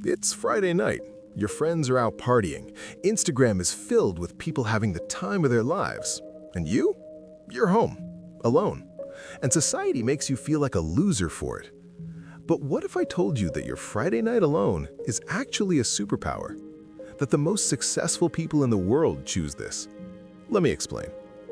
It's Friday night. Your friends are out partying. Instagram is filled with people having the time of their lives. And you? You're home, alone. And society makes you feel like a loser for it. But what if I told you that your Friday night alone is actually a superpower? That the most successful people in the world choose this? Let me explain.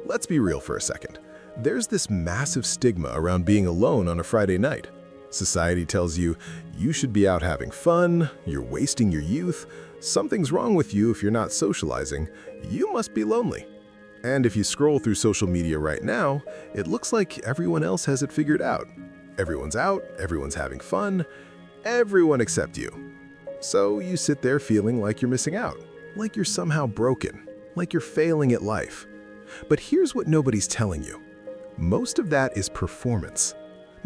Let's be real for a second. There's this massive stigma around being alone on a Friday night. Society tells you, you should be out having fun, you're wasting your youth, something's wrong with you if you're not socializing, you must be lonely. And if you scroll through social media right now, it looks like everyone else has it figured out. Everyone's out, everyone's having fun, everyone except you. So you sit there feeling like you're missing out, like you're somehow broken, like you're failing at life. But here's what nobody's telling you. Most of that is performance.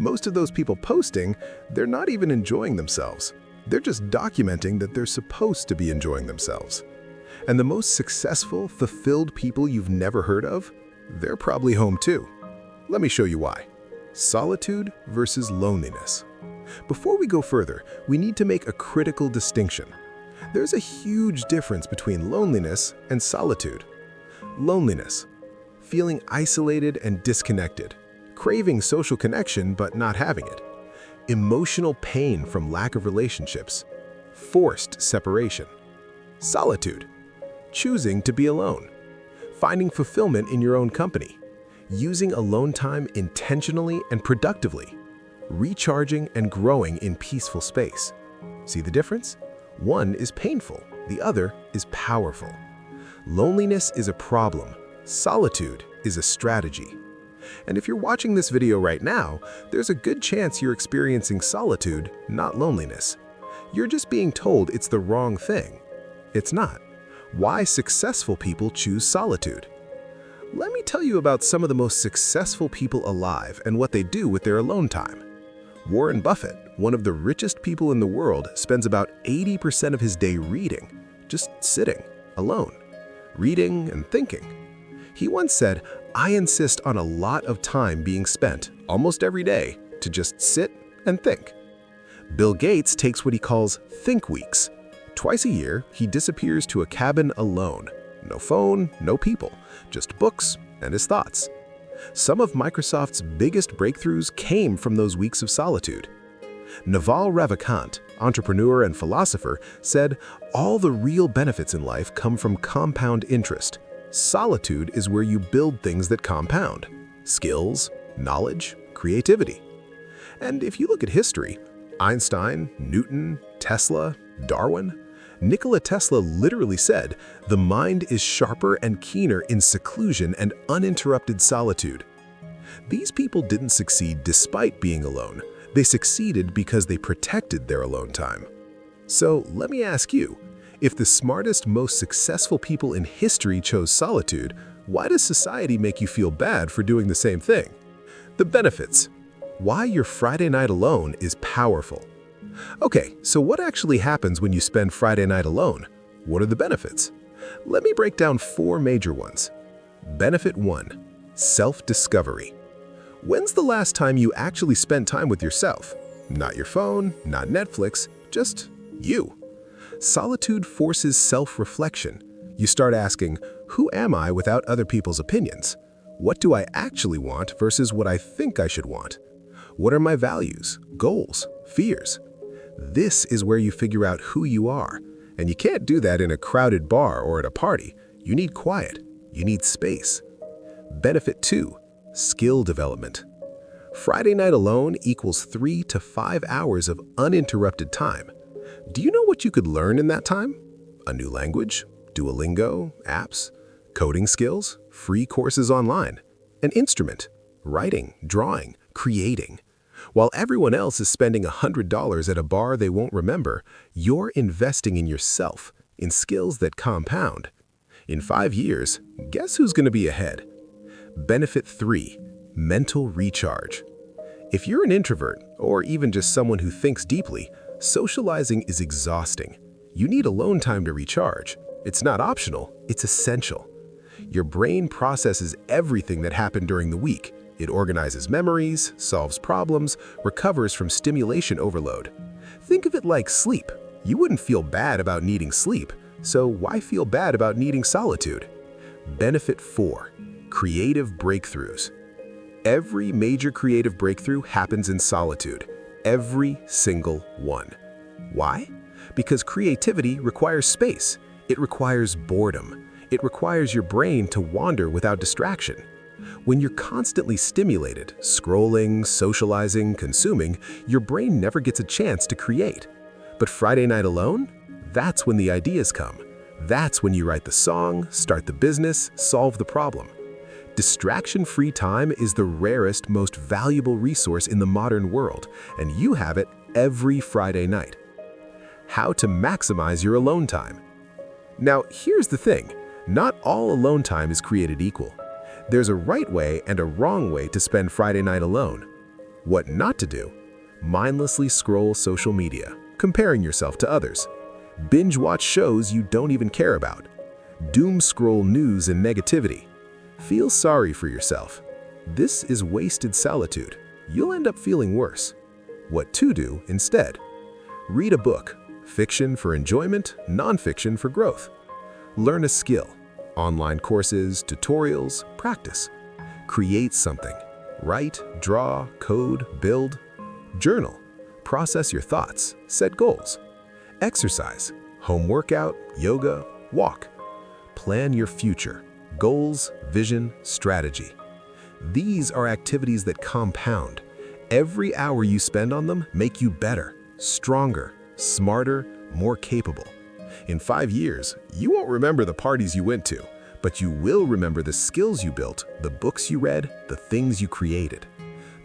Most of those people posting, they're not even enjoying themselves. They're just documenting that they're supposed to be enjoying themselves. And the most successful, fulfilled people you've never heard of, they're probably home too. Let me show you why. Solitude versus loneliness. Before we go further, we need to make a critical distinction. There's a huge difference between loneliness and solitude. Loneliness, feeling isolated and disconnected. Craving social connection but not having it, emotional pain from lack of relationships, forced separation, solitude, choosing to be alone, finding fulfillment in your own company, using alone time intentionally and productively, recharging and growing in peaceful space. See the difference? One is painful, the other is powerful. Loneliness is a problem, solitude is a strategy. And if you're watching this video right now, there's a good chance you're experiencing solitude, not loneliness. You're just being told it's the wrong thing. It's not. Why successful people choose solitude? Let me tell you about some of the most successful people alive and what they do with their alone time. Warren Buffett, one of the richest people in the world, spends about 80% of his day reading, just sitting, alone, reading and thinking. He once said, "I insist on a lot of time being spent, almost every day, to just sit and think." Bill Gates takes what he calls think weeks. Twice a year, he disappears to a cabin alone. No phone, no people, just books and his thoughts. Some of Microsoft's biggest breakthroughs came from those weeks of solitude. Naval Ravikant, entrepreneur and philosopher, said, "All the real benefits in life come from compound interest. Solitude is where you build things that compound. Skills, knowledge, creativity." And if you look at history, Einstein, Newton, Tesla, Darwin, Nikola Tesla literally said, "The mind is sharper and keener in seclusion and uninterrupted solitude." These people didn't succeed despite being alone. They succeeded because they protected their alone time. So let me ask you, if the smartest, most successful people in history chose solitude, why does society make you feel bad for doing the same thing? The benefits. Why your Friday night alone is powerful. Okay, so what actually happens when you spend Friday night alone? What are the benefits? Let me break down 4 major ones. Benefit 1, self-discovery. When's the last time you actually spent time with yourself? Not your phone, not Netflix, just you. Solitude forces self-reflection. You start asking, who am I without other people's opinions? What do I actually want versus what I think I should want? What are my values, goals, fears? This is where you figure out who you are. And you can't do that in a crowded bar or at a party. You need quiet. You need space. Benefit 2, skill development. Friday night alone equals 3 to 5 hours of uninterrupted time. Do you know what you could learn in that time? A new language, Duolingo, apps, coding skills, free courses online, an instrument, writing, drawing, creating. While everyone else is spending $100 at a bar they won't remember, you're investing in yourself, in skills that compound. In 5 years, guess who's going to be ahead? Benefit 3, mental recharge. If you're an introvert, or even just someone who thinks deeply, socializing is exhausting. You need alone time to recharge. It's not optional, it's essential. Your brain processes everything that happened during the week. It organizes memories, solves problems, recovers from stimulation overload. Think of it like sleep. You wouldn't feel bad about needing sleep, so why feel bad about needing solitude? Benefit 4. Creative breakthroughs. Every major creative breakthrough happens in solitude. Every single one. Why? Because creativity requires space. It requires boredom. It requires your brain to wander without distraction. When you're constantly stimulated, scrolling, socializing, consuming, your brain never gets a chance to create. But Friday night alone? That's when the ideas come. That's when you write the song, start the business, solve the problem. Distraction-free time is the rarest, most valuable resource in the modern world, and you have it every Friday night. How to maximize your alone time. Now, here's the thing. Not all alone time is created equal. There's a right way and a wrong way to spend Friday night alone. What not to do? Mindlessly scroll social media, comparing yourself to others. Binge watch shows you don't even care about. Doom scroll news and negativity. Feel sorry for yourself. This is wasted solitude. You'll end up feeling worse. What to do instead? Read a book. Fiction for enjoyment, non-fiction for growth. Learn a skill. Online courses, tutorials, practice. Create something. Write, draw, code, build. Journal. Process your thoughts. Set goals. Exercise. Home workout, yoga, walk. Plan your future. Goals, vision, strategy. These are activities that compound. Every hour you spend on them make you better, stronger, smarter, more capable. In 5 years, you won't remember the parties you went to, but you will remember the skills you built, the books you read, the things you created.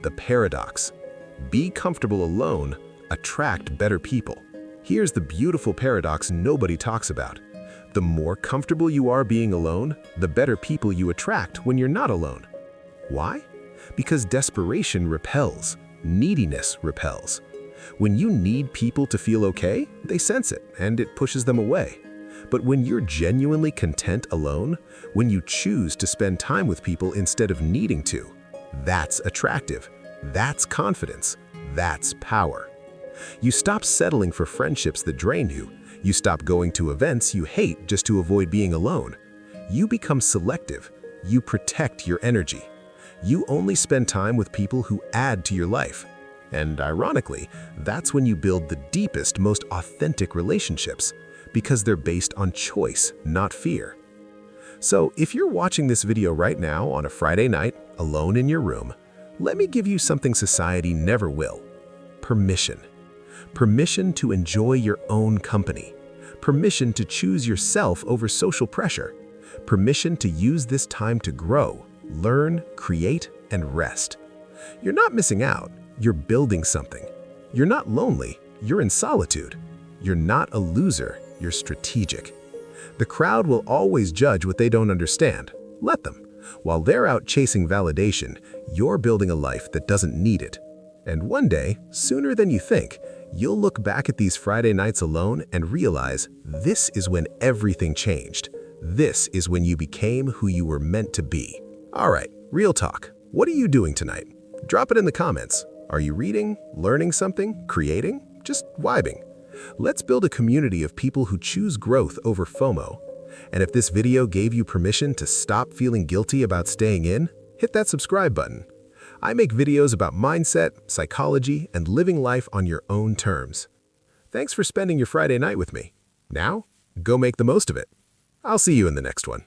The paradox. Be comfortable alone, attract better people. Here's the beautiful paradox nobody talks about. The more comfortable you are being alone, the better people you attract when you're not alone. Why? Because desperation repels, neediness repels. When you need people to feel okay, they sense it, and it pushes them away. But when you're genuinely content alone, when you choose to spend time with people instead of needing to, that's attractive, that's confidence, that's power. You stop settling for friendships that drain you. You stop going to events you hate just to avoid being alone. You become selective. You protect your energy. You only spend time with people who add to your life. And ironically, that's when you build the deepest, most authentic relationships, because they're based on choice, not fear. So if you're watching this video right now on a Friday night, alone in your room, let me give you something society never will. Permission. Permission to enjoy your own company. Permission to choose yourself over social pressure. Permission to use this time to grow, learn, create, and rest. You're not missing out. You're building something. You're not lonely. You're in solitude. You're not a loser. You're strategic. The crowd will always judge what they don't understand. Let them. While they're out chasing validation, you're building a life that doesn't need it. And one day, sooner than you think, you'll look back at these Friday nights alone and realize this is when everything changed. This is when you became who you were meant to be. All right, real talk. What are you doing tonight? Drop it in the comments. Are you reading, learning something, creating, just vibing? Let's build a community of people who choose growth over FOMO. And if this video gave you permission to stop feeling guilty about staying in, hit that subscribe button. I make videos about mindset, psychology, and living life on your own terms. Thanks for spending your Friday night with me. Now, go make the most of it. I'll see you in the next one.